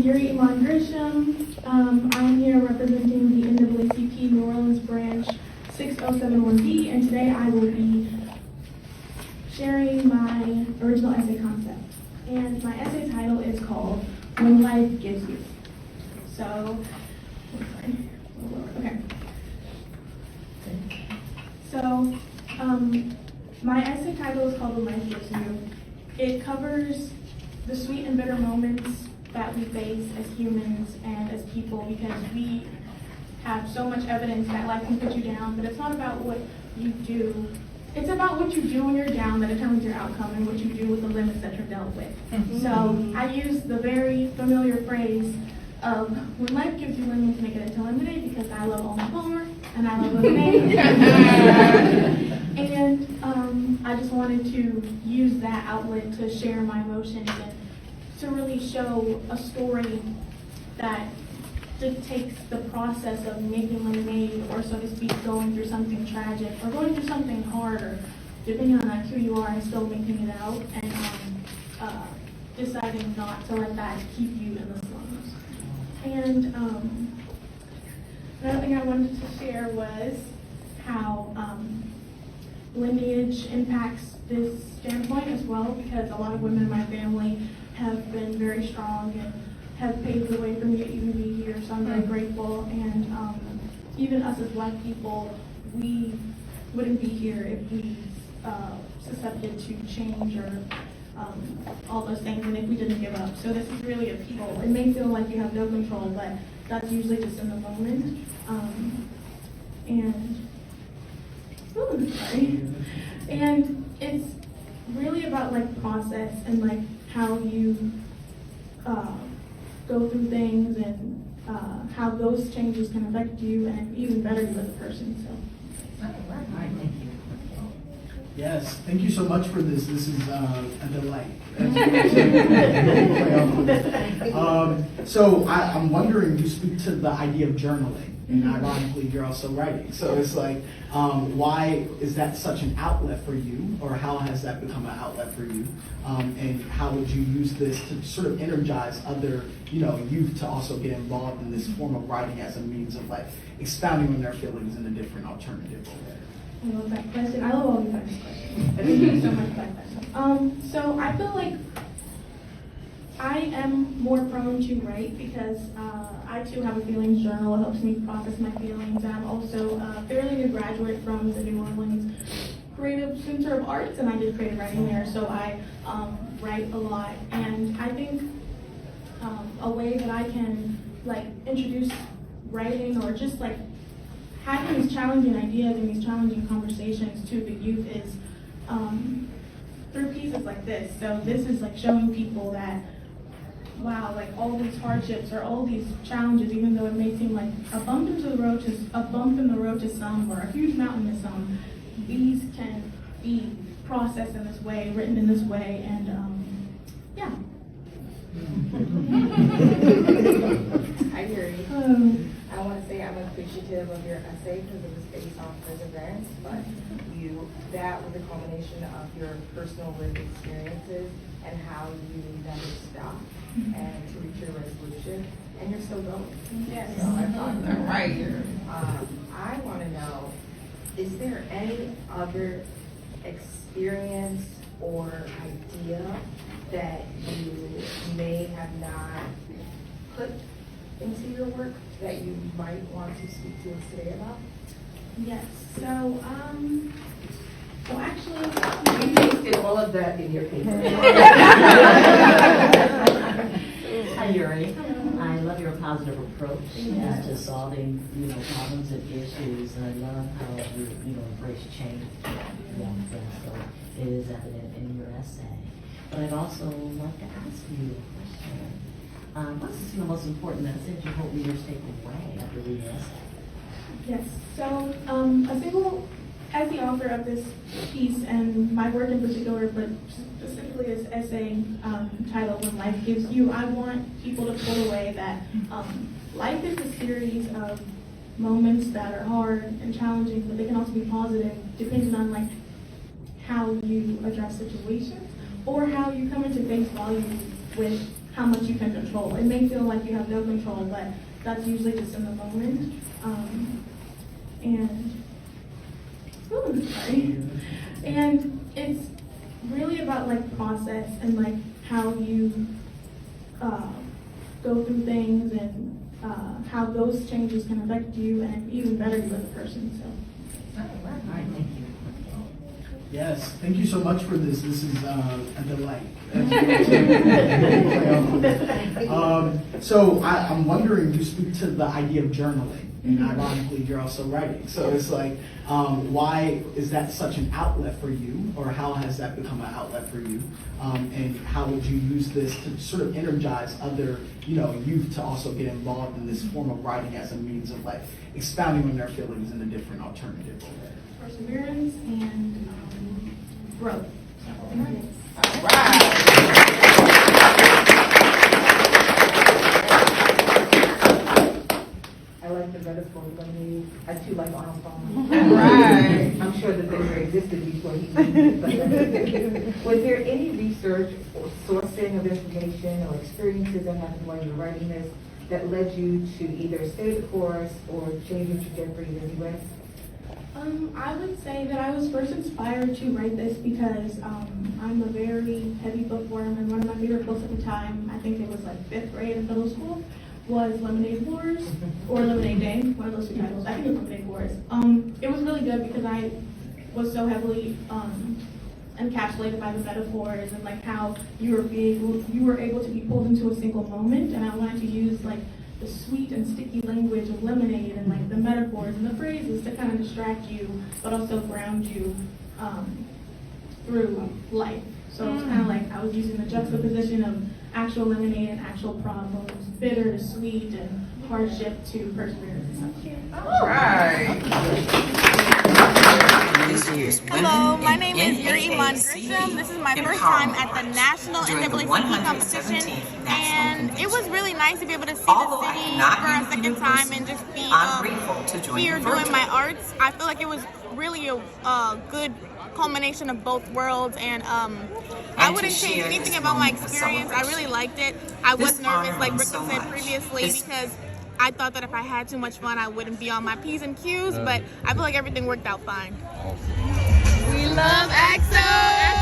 is Uri Gresham. I'm here representing the NAACP New Orleans branch 6071B, and today I will be sharing my original essay concept. And my essay title is called When Life Gives You. So, okay. So, my essay title is called When Life Gives You. It covers the sweet and bitter moments that we face as humans and as people, because we have so much evidence that life can put you down, but it's not about what you do. It's about what you do when you're down that determines your outcome, and what you do with the limits that you're dealt with. So I use the very familiar phrase of when life gives you lemons, make it into lemonade, because I love Alma Palmer and I love lemonade. And I just wanted to use that outlet to share my emotions and to really show a story that dictates the process of making lemonade, or so to speak, going through something tragic or going through something hard, or depending on who you are, still making it out and deciding not to let that keep you in the slums. And another thing I wanted to share was how lineage impacts this standpoint as well, because a lot of women in my family have been very strong and have paved the way for me to even be here, so I'm very grateful. And even us as Black people, we wouldn't be here if we susceptible to change or all those things, and if we didn't give up. So this is really a people. It may feel like you have no control, but that's usually just in the moment. And it's really about like process and like how you go through things, and how those changes can affect you and even better you as a person. So. Yes, thank you so much for this. This is a delight. So I'm wondering, you speak to the idea of journaling, and ironically, you're also writing. So it's like, why is that such an outlet for you, or how has that become an outlet for you? And how would you use this to sort of energize other, youth to also get involved in this form of writing as a means of like expounding on their feelings in a different alternative way? I love that question. I love all these types of questions. Thank you so much for that question. So I feel like I am more prone to write because I too have a feelings journal. It helps me process my feelings. I'm also a fairly new graduate from the New Orleans Creative Center of Arts, and I did creative writing there, so I write a lot. And I think a way that I can like introduce writing, or just like having these challenging ideas and these challenging conversations to the youth, is through pieces like this. So this is like showing people that, wow, like all these hardships or all these challenges, even though it may seem like a bump in the road to some, or a huge mountain to some, these can be processed in this way, written in this way, and yeah. Hi, Uri. I want to say I'm appreciative of your essay because it was based on perseverance, but that was a culmination of your personal lived experiences and how you never stop and to reach your resolution, and you're still going. Yes. So I thought that right. I want to know, is there any other experience or idea that you may have not put into your work that you might want to speak to us today about? Yes. So actually, You pasted all of that in your paper. Hi, Uri. I love your positive approach as to solving, problems and issues, and I love how you, embrace change. So it is evident in your essay. But I'd also like to ask you a question. What's the most important message you hope readers take away after reading the essay? yes. So as the author of this piece, and my work in particular, but specifically this essay titled When Life Gives You, I want people to pull away that life is a series of moments that are hard and challenging, but they can also be positive, depending on like how you address situations or how you come into face value with how much you can control. It may feel like you have no control, but that's usually just in the moment. Sorry. And it's really about like process and like how you go through things and how those changes can affect you and even better you as a person. So. All right, thank you. Yes, thank you so much for this. This is a delight. So I'm wondering, you speak to the idea of journaling, and ironically, you're also writing. So it's like, why is that such an outlet for you, or how has that become an outlet for you? And how would you use this to sort of energize other, youth to also get involved in this form of writing as a means of like expounding on their feelings in a different alternative way? Perseverance and growth. All right. I like the metaphor of lemonade. I too like Armstrong. Right. I'm sure that they existed before he did. Was there any research or sourcing of information or experiences that happened while you were writing this that led you to either stay the course or change your trajectory in any way? I would say that I was first inspired to write this because I'm a very heavy bookworm, and one of my favorite books at the time, I think it was like 5th grade in middle school, was Lemonade Wars, or Lemonade Day, one of those two titles. I think it was Lemonade Wars. It was really good because I was so heavily encapsulated by the metaphors and like how you were able to be pulled into a single moment, and I wanted to use like the sweet and sticky language of lemonade and like the metaphors and the phrases to kind of distract you, but also ground you through life. So it's kind of like I was using the juxtaposition of actual lemonade and actual problems, bitter to sweet and hardship to perseverance and such. All right. Hello, my name is Uri Gresham. This is my first time at the National NAACP competition, and it was really nice to be able to see the city for a second time and just be here doing my arts. I feel like it was really a good culmination of both worlds, and I wouldn't change anything about my experience. I really liked it. I was nervous, like Rick said previously, because I thought that if I had too much fun, I wouldn't be on my P's and Q's, but I feel like everything worked out fine. We love EXO!